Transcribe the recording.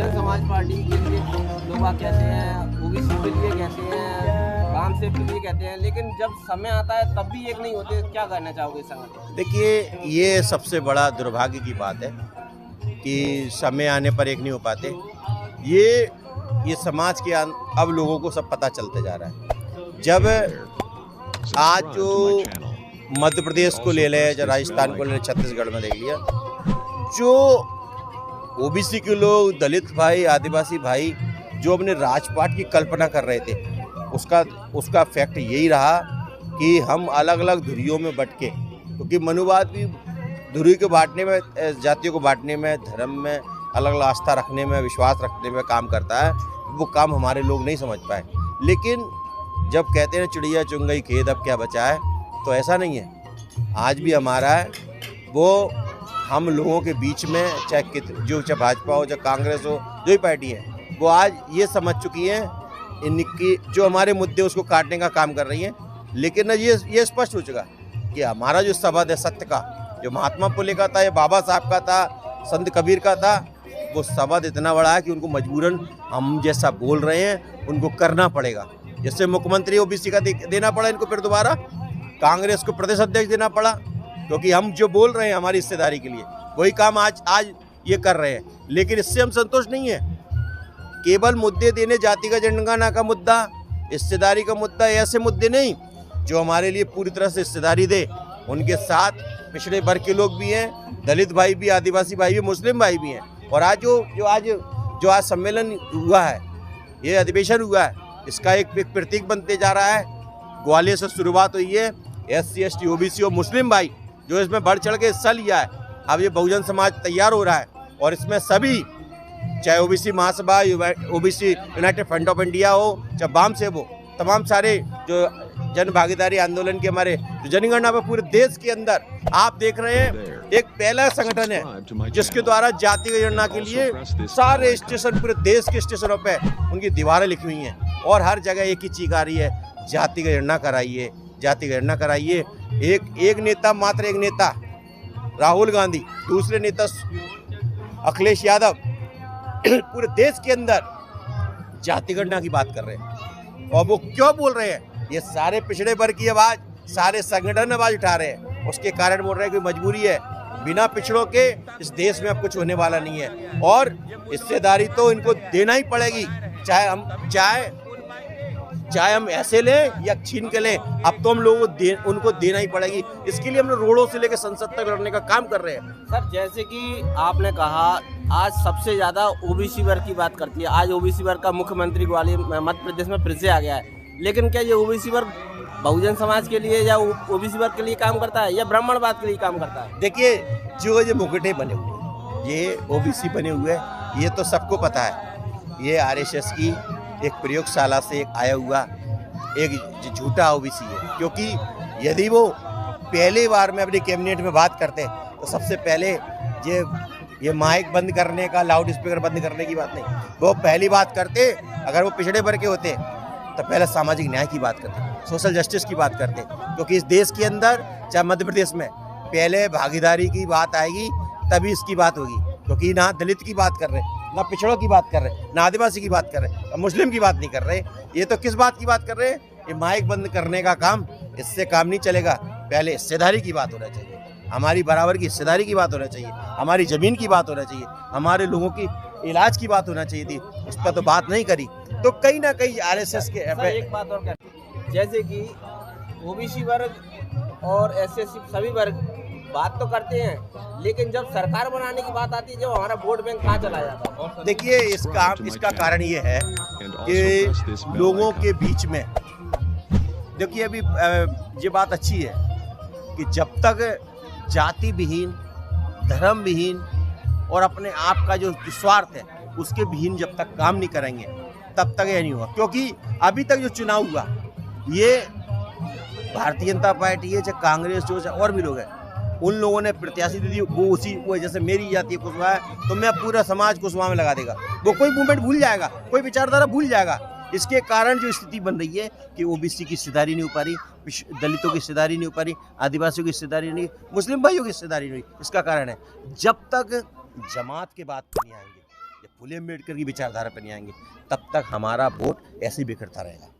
Bahujan Samaj party के लिए लोग कहते हैं, ओबीसी के लिए कहते हैं, काम से के लिए कहते हैं, लेकिन जब समय आता है तब भी एक नहीं होते। क्या कहना चाहोगे संगठन? देखिए, ये सबसे बड़ा दुर्भाग्य की बात है कि समय आने पर एक नहीं हो पाते। ये समाज के अब लोगों को सब पता चलते जा रहा है। जब आज जो मध्य प्रदेश को ले लें, जो राजस्थान को ले लें, छत्तीसगढ़ में देख लिया, जो ओबीसी के लोग, दलित भाई, आदिवासी भाई जो अपने राजपाट की कल्पना कर रहे थे, उसका फैक्ट यही रहा कि हम अलग अलग धुरियों में बंट के, क्योंकि मनुवाद भी धुरी को बांटने में, जातियों को बांटने में, धर्म में अलग अलग आस्था रखने में, विश्वास रखने में काम करता है। वो काम हमारे लोग नहीं समझ पाए। लेकिन जब कहते हैं चिड़िया चुंग गई खेत, अब क्या बचा है, तो ऐसा नहीं है। आज भी हमारा है वो, हम लोगों के बीच में, चाहे भाजपा हो, चाहे कांग्रेस हो, जो ही पार्टी है, वो आज ये समझ चुकी है इनकी जो हमारे मुद्दे उसको काटने का काम कर रही हैं। लेकिन ये स्पष्ट हो चुका कि हमारा जो शब्द है सत्य का, जो महात्मा फुले का था, ये बाबा साहब का था, संत कबीर का था, वो शब्द इतना बड़ा है कि उनको मजबूरन हम जैसा बोल रहे हैं उनको करना पड़ेगा। जैसे मुख्यमंत्री ओबीसी का देना पड़ा इनको, फिर दोबारा कांग्रेस को प्रदेश अध्यक्ष देना पड़ा, क्योंकि हम जो बोल रहे हैं हमारी हिस्सेदारी के लिए, वही काम आज ये कर रहे हैं। लेकिन इससे हम संतुष्ट नहीं है। केवल मुद्दे देने, जाति का जनगणना का मुद्दा, हिस्सेदारी का मुद्दा, ऐसे मुद्दे नहीं जो हमारे लिए पूरी तरह से हिस्सेदारी दे। उनके साथ पिछड़े वर्ग के लोग भी हैं, दलित भाई भी, आदिवासी भाई भी, मुस्लिम भाई भी हैं। और आज जो आज सम्मेलन हुआ है, ये अधिवेशन हुआ है, इसका एक प्रतीक बनते जा रहा है। ग्वालियर से शुरुआत हुई है, SC ST OBC और मुस्लिम भाई जो इसमें बढ़ चढ़ के हिस्सा लिया है। अब ये बहुजन समाज तैयार हो रहा है और इसमें सभी, चाहे OBC Mahasabha, OBC United front of India हो, चाहे वाम सेब हो, तमाम सारे जो जन भागीदारी आंदोलन के हमारे जो जनगणना पर पूरे देश के अंदर आप देख रहे हैं, एक पहला संगठन है जिसके द्वारा जाति जनगणना के लिए सारे स्टेशन, पूरे देश के स्टेशनों पे उनकी दीवारें लिखी हुई हैं और हर जगह एक ही चीख आ रही है, जाति गणना कराइए, जाति गणना कराइए। एक नेता, मात्र एक नेता राहुल गांधी, दूसरे नेता अखिलेश यादव पूरे देश के अंदर जाति गणना की बात कर रहे हैं। और वो क्यों बोल रहे हैं? ये सारे पिछड़े वर्ग की आवाज, सारे संगठन आवाज उठा रहे हैं। उसके कारण बोल रहे हैं कि मजबूरी है, बिना पिछड़ों के इस देश में अब कुछ होने वाला नहीं है और हिस्सेदारी तो इनको देना ही पड़ेगी, चाहे हम ऐसे लें या छीन के लें। अब तो हम लोगों को उनको देना ही पड़ेगी। इसके लिए हम लोग रोडों से लेकर संसद तक लड़ने का काम कर रहे हैं। सर, जैसे कि आपने कहा, आज सबसे ज्यादा ओबीसी वर्ग की बात करती है। आज ओबीसी वर्ग का मुख्यमंत्री ग्वालियर मध्य प्रदेश में फिर से आ गया है। लेकिन क्या ये ओबीसी वर्ग बहुजन समाज के लिए या ओबीसी वर्ग के लिए काम करता है या ब्राह्मणवाद के लिए काम करता है? देखिए, जो ये मुकुटे बने हुए, ये ओबीसी बने हुए, ये तो सबको पता है। ये RSS की एक प्रयोगशाला से एक आया हुआ एक झूठा ओबीसी है। क्योंकि यदि वो पहले बार में अपनी कैबिनेट में बात करते तो सबसे पहले ये माइक बंद करने का, लाउड स्पीकर बंद करने की बात नहीं, वो पहली बात करते। अगर वो पिछड़े वर्ग के होते तो पहले सामाजिक न्याय की बात करते, सोशल जस्टिस की बात करते। क्योंकि इस देश के अंदर, चाहे मध्य प्रदेश में, पहले भागीदारी की बात आएगी तभी इसकी बात होगी। क्योंकि ना दलित की बात कर रहे, ना पिछड़ों की बात कर रहे, ना आदिवासी की बात कर रहे, मुस्लिम की बात नहीं कर रहे। ये तो किस बात की बात कर रहे हैं? ये माइक बंद करने का काम, इससे काम नहीं चलेगा। पहले हिस्सेदारी की बात होना चाहिए, हमारी बराबर की हिस्सेदारी की बात होना चाहिए, हमारी जमीन की बात होना चाहिए, हमारे लोगों की इलाज की बात होना चाहिए थी। उस पर तो बात नहीं करी। तो कहीं ना कहीं RSS के एक बात और कहते, जैसे कि ओबीसी वर्ग और SC सभी वर्ग बात तो करते हैं, लेकिन जब सरकार बनाने की बात आती है, जब हमारा वोट बैंक कहाँ चला जाता है? देखिए, इसका कारण ये है कि लोगों के बीच में, देखिए अभी ये बात अच्छी है कि जब तक जाति विहीन, धर्म विहीन और अपने आप का जो स्वार्थ है उसके विहीन जब तक काम नहीं करेंगे तब तक ये नहीं हुआ। क्योंकि अभी तक जो चुनाव हुआ, ये भारतीय जनता पार्टी है, चाहे कांग्रेस हो, चाहे और भी लोग हैं, उन लोगों ने प्रत्याशी दे दी। वो जैसे मेरी जाति कुशवाहा है तो मैं पूरा समाज कुशवाहा में लगा देगा। वो कोई मूवमेंट भूल जाएगा, कोई विचारधारा भूल जाएगा। इसके कारण जो स्थिति बन रही है कि ओबीसी की हिस्सेदारी नहीं हो पा रही, दलितों की हिस्सेदारी नहीं हो पा रही, आदिवासियों की हिस्सेदारी नहीं, मुस्लिम भाइयों की हिस्सेदारी नहीं। इसका कारण है जब तक जमात के बात नहीं आएंगे, जब फुले अम्बेडकर की विचारधारा पर नहीं आएंगे तब तक हमारा वोट ऐसे ही बिखरता रहेगा।